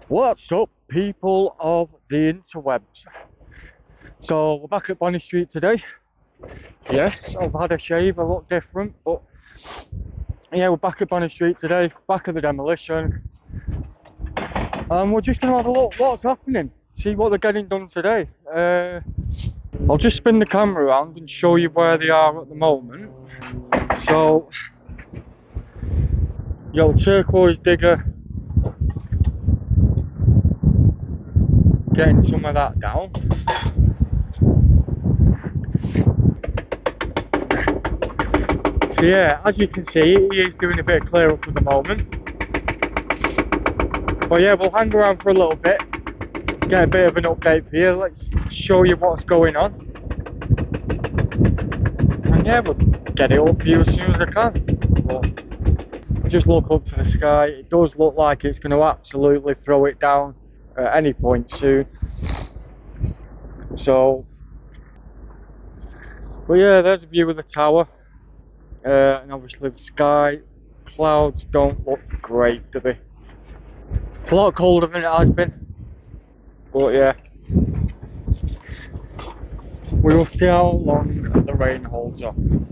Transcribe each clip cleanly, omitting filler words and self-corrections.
What's up, people of the interwebs? So we're back at Bonny Street today. Yes, I've had a shave, I look different, but yeah, we're back at Bonny Street today, back at the Demolition, and we're just gonna have a look what's happening, see what they're getting done today. I'll just spin the camera around and show you where they are at the moment. So, your turquoise digger getting some of that down. So yeah, as you can see, he is doing a bit of clear up at the moment. But yeah, we'll hang around for a little bit, get a bit of an update for you. Let's show you what's going on. And yeah, we'll get it up for you as soon as I can. But just look up to the sky. It does look like it's going to absolutely throw it down at any point soon. So, but yeah, there's a view of the tower. And obviously the sky. Clouds don't look great, do they? It's a lot colder than it has been. But yeah, we will see how long the rain holds on.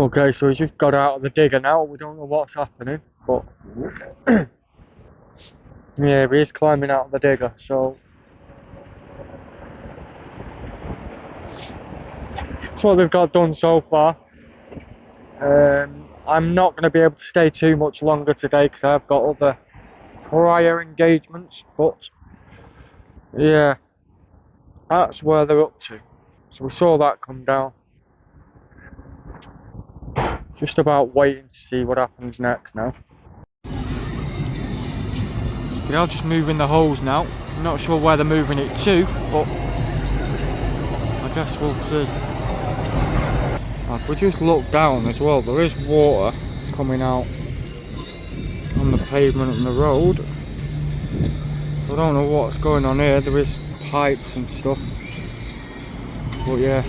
Okay, so he's just got out of the digger now. We don't know what's happening, but yeah, he is climbing out of the digger. So that's what they've got done so far. I'm not going to be able to stay too much longer today because I've got other prior engagements, but yeah, that's where they're up to. So we saw that come down. Just about waiting to see what happens next now. So they are just moving the hose now. I'm not sure where they're moving it to, but I guess we'll see. If we just look down as well, there is water coming out on the pavement and the road. So I don't know what's going on here. There is pipes and stuff. But yeah,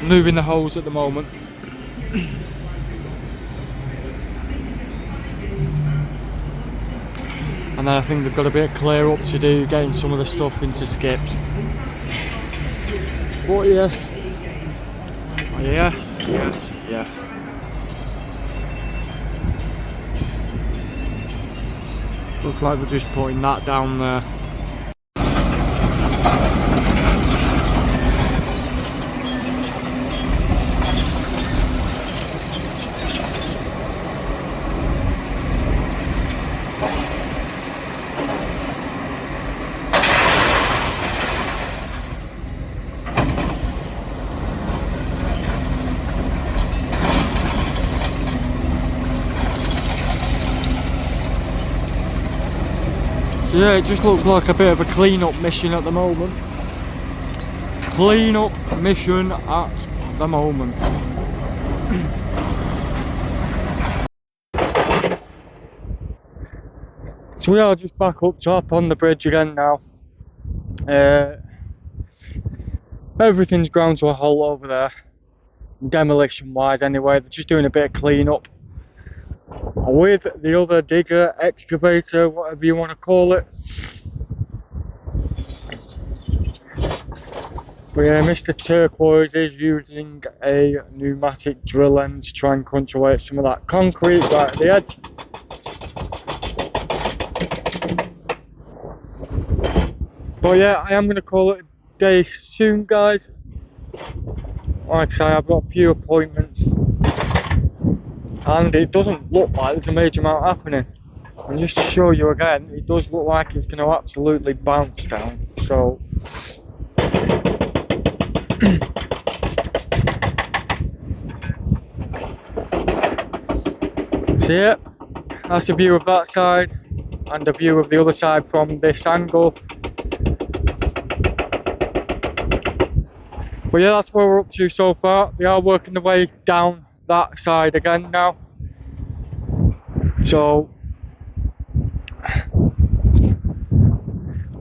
moving the hose at the moment. And then I think they've got a bit of clear up to do, getting some of the stuff into skips. But yes. Yes, yes, yes. Looks like they're just putting that down there. So yeah, it just looks like a bit of a clean-up mission at the moment. Clean-up mission at the moment. So we are just back up top on the bridge again now. Everything's ground to a halt over there. Demolition wise anyway, they're just doing a bit of clean-up. With the other digger, excavator, whatever you want to call it. But yeah, Mr. Turquoise is using a pneumatic drill end to try and crunch away at some of that concrete right at the edge. But yeah, I am going to call it a day soon, guys. Like I say, I've got a few appointments and it doesn't look like there's a major amount happening. And just to show you again, it does look like it's going to absolutely bounce down. So so yeah, that's a view of that side and a view of the other side from this angle. But yeah, that's where we're up to so far. They are working their way down that side again now. So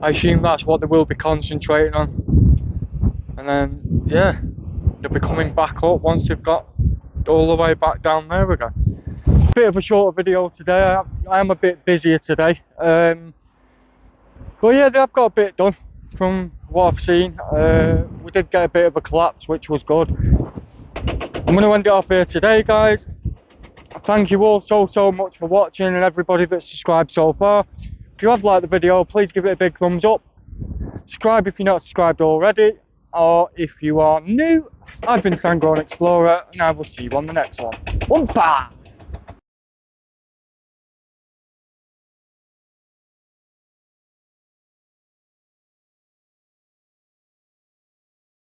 I assume that's what they will be concentrating on. And then yeah, they'll be coming back up once they've got all the way back down there again. Bit of a shorter video today. I am a bit busier today. But yeah, they have got a bit done from what I've seen. We did get a bit of a collapse, which was good. I'm going to end it off here today, guys. Thank you all so much for watching, and everybody that's subscribed so far. If you have liked the video, please give it a big thumbs up. Subscribe if you're not subscribed already, or if you are new. I've been Sandgrown Explorer, and I will see you on the next one. Oompa!